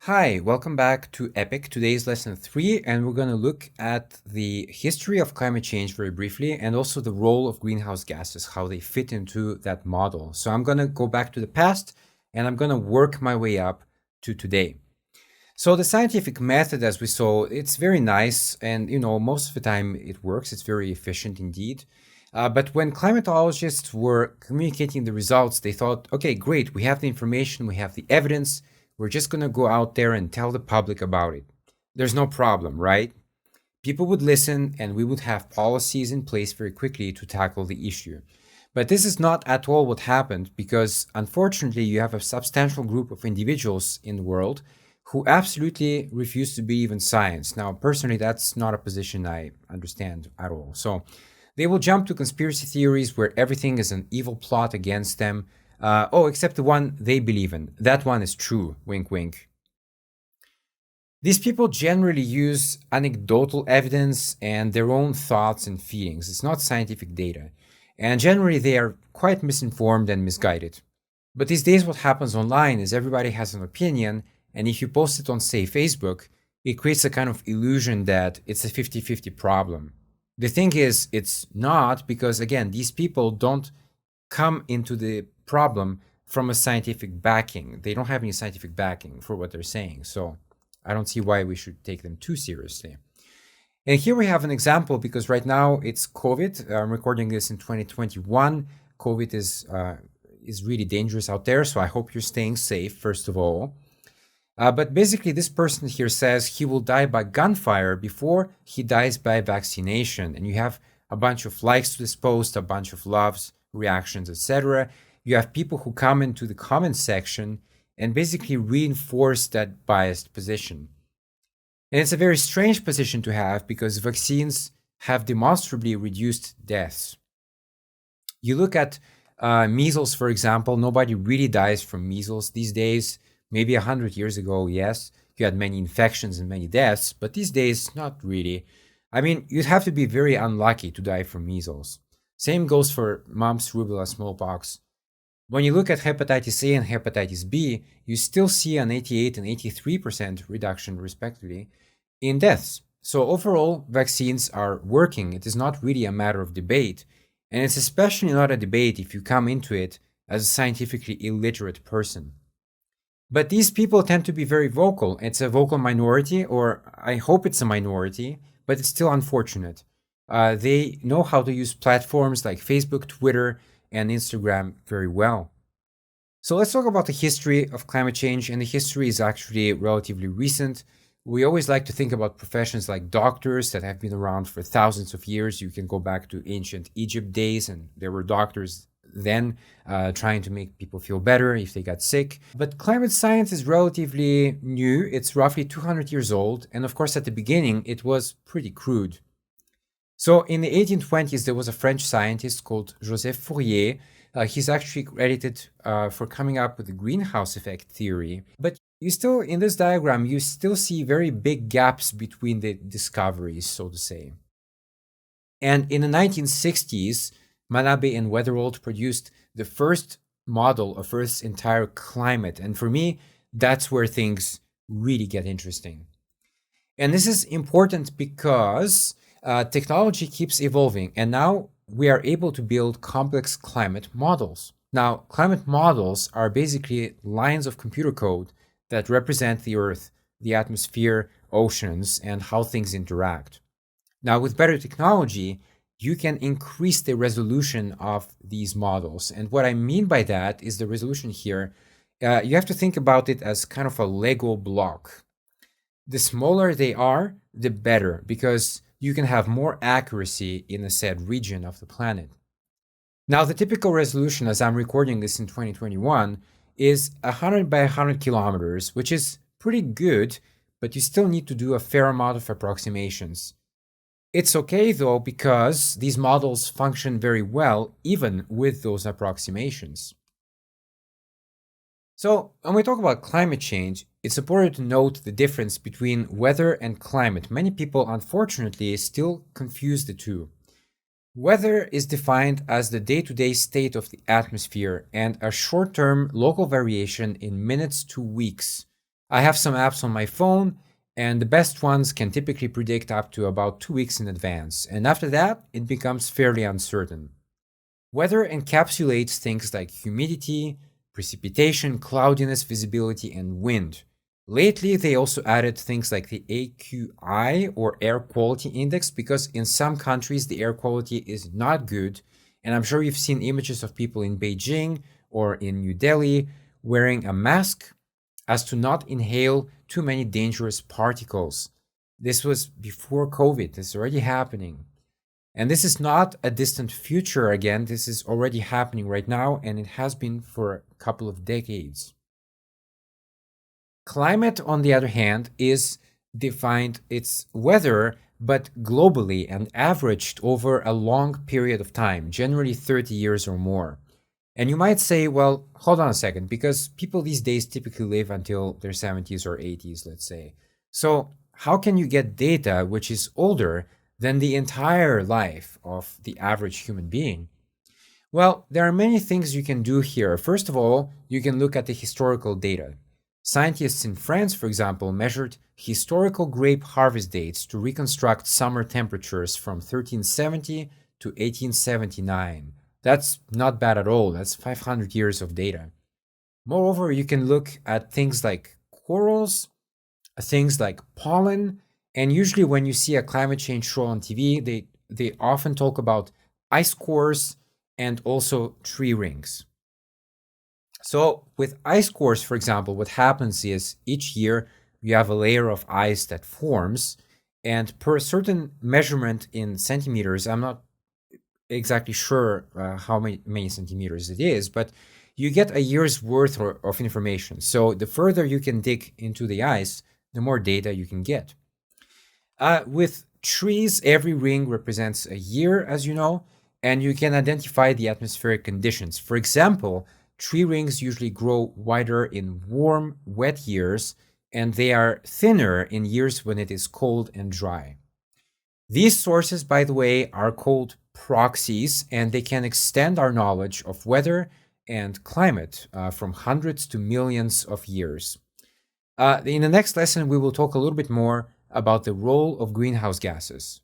Hi, welcome back to EPIC. Today's lesson 3, and we're going to look at the history of climate change very briefly and also the role of greenhouse gases, how they fit into that model. So I'm going to go back to the past and I'm going to work my way up to today. So the scientific method, as we saw, it's very nice and, most of the time it works. It's very efficient indeed. But when climatologists were communicating the results, they thought, okay, great, we have the information, we have the evidence. We're just going to go out there and tell the public about it. There's no problem, right? People would listen and we would have policies in place very quickly to tackle the issue. But this is not at all what happened because unfortunately you have a substantial group of individuals in the world who absolutely refuse to believe in science. Now, personally, that's not a position I understand at all. So they will jump to conspiracy theories where everything is an evil plot against them. Except the one they believe in. That one is true. Wink, wink. These people generally use anecdotal evidence and their own thoughts and feelings. It's not scientific data. And generally, they are quite misinformed and misguided. But these days, what happens online is everybody has an opinion, and if you post it on, say, Facebook, it creates a kind of illusion that it's a 50-50 problem. The thing is, it's not because, again, these people don't come into the problem from a scientific backing. They don't have any scientific backing for what they're saying. So I don't see why we should take them too seriously. And here we have an example because right now it's COVID. I'm recording this in 2021. COVID is really dangerous out there. So I hope you're staying safe, first of all. But basically, this person here says he will die by gunfire before he dies by vaccination. And you have a bunch of likes to this post, a bunch of loves, reactions, etc. You have people who come into the comment section and basically reinforce that biased position. And it's a very strange position to have because vaccines have demonstrably reduced deaths. You look at measles, for example, nobody really dies from measles these days. Maybe 100 years ago, yes, you had many infections and many deaths, but these days, not really. I mean, you'd have to be very unlucky to die from measles. Same goes for mumps, rubella, smallpox. When you look at hepatitis A and hepatitis B, you still see an 88 and 83% reduction, respectively, in deaths. So, overall, vaccines are working. It is not really a matter of debate. And it's especially not a debate if you come into it as a scientifically illiterate person. But these people tend to be very vocal. It's a vocal minority, or I hope it's a minority, but it's still unfortunate. They know how to use platforms like Facebook, Twitter, and Instagram very well. So let's talk about the history of climate change, and the history is actually relatively recent. We always like to think about professions like doctors that have been around for thousands of years. You can go back to ancient Egypt days, and there were doctors then trying to make people feel better if they got sick. But climate science is relatively new. It's roughly 200 years old. And of course, at the beginning, it was pretty crude. So in the 1820s, there was a French scientist called Joseph Fourier. He's actually credited for coming up with the greenhouse effect theory. But you still, in this diagram, you still see very big gaps between the discoveries, so to say. And in the 1960s, Manabe and Weatherald produced the first model of Earth's entire climate. And for me, that's where things really get interesting. And this is important because technology keeps evolving, and now we are able to build complex climate models. Now, climate models are basically lines of computer code that represent the Earth, the atmosphere, oceans, and how things interact. Now, with better technology, you can increase the resolution of these models. And what I mean by that is the resolution here. You have to think about it as kind of a Lego block. The smaller they are, the better, because you can have more accuracy in a said region of the planet. Now, the typical resolution, as I'm recording this in 2021, is 100 by 100 kilometers, which is pretty good, but you still need to do a fair amount of approximations. It's okay though, because these models function very well even with those approximations. So, when we talk about climate change, it's important to note the difference between weather and climate. Many people, unfortunately, still confuse the two. Weather is defined as the day to day state of the atmosphere and a short term local variation in minutes to weeks. I have some apps on my phone, and the best ones can typically predict up to about 2 weeks in advance. And after that, it becomes fairly uncertain. Weather encapsulates things like humidity, precipitation, cloudiness, visibility, and wind. Lately, they also added things like the AQI or air quality index because in some countries the air quality is not good. And I'm sure you've seen images of people in Beijing or in New Delhi wearing a mask as to not inhale too many dangerous particles. This was before COVID, this is already happening. And this is not a distant future again, this is already happening right now, and it has been for a couple of decades. Climate, on the other hand, is defined its weather, but globally and averaged over a long period of time, generally 30 years or more. And you might say, well, hold on a second, because people these days typically live until their 70s or 80s, let's say. So, how can you get data which is older than the entire life of the average human being? Well, there are many things you can do here. First of all, you can look at the historical data. Scientists in France, for example, measured historical grape harvest dates to reconstruct summer temperatures from 1370 to 1879. That's not bad at all. That's 500 years of data. Moreover, you can look at things like corals, things like pollen, and usually when you see a climate change show on TV, they often talk about ice cores and also tree rings. So with ice cores, for example, what happens is each year you have a layer of ice that forms, and per a certain measurement in centimeters, I'm not exactly sure how many centimeters it is, but you get a year's worth of information. So the further you can dig into the ice, the more data you can get. With trees, every ring represents a year, as you know, and you can identify the atmospheric conditions. For example, tree rings usually grow wider in warm, wet years, and they are thinner in years when it is cold and dry. These sources, by the way, are called proxies, and they can extend our knowledge of weather and climate from hundreds to millions of years. In the next lesson, we will talk a little bit more about the role of greenhouse gases.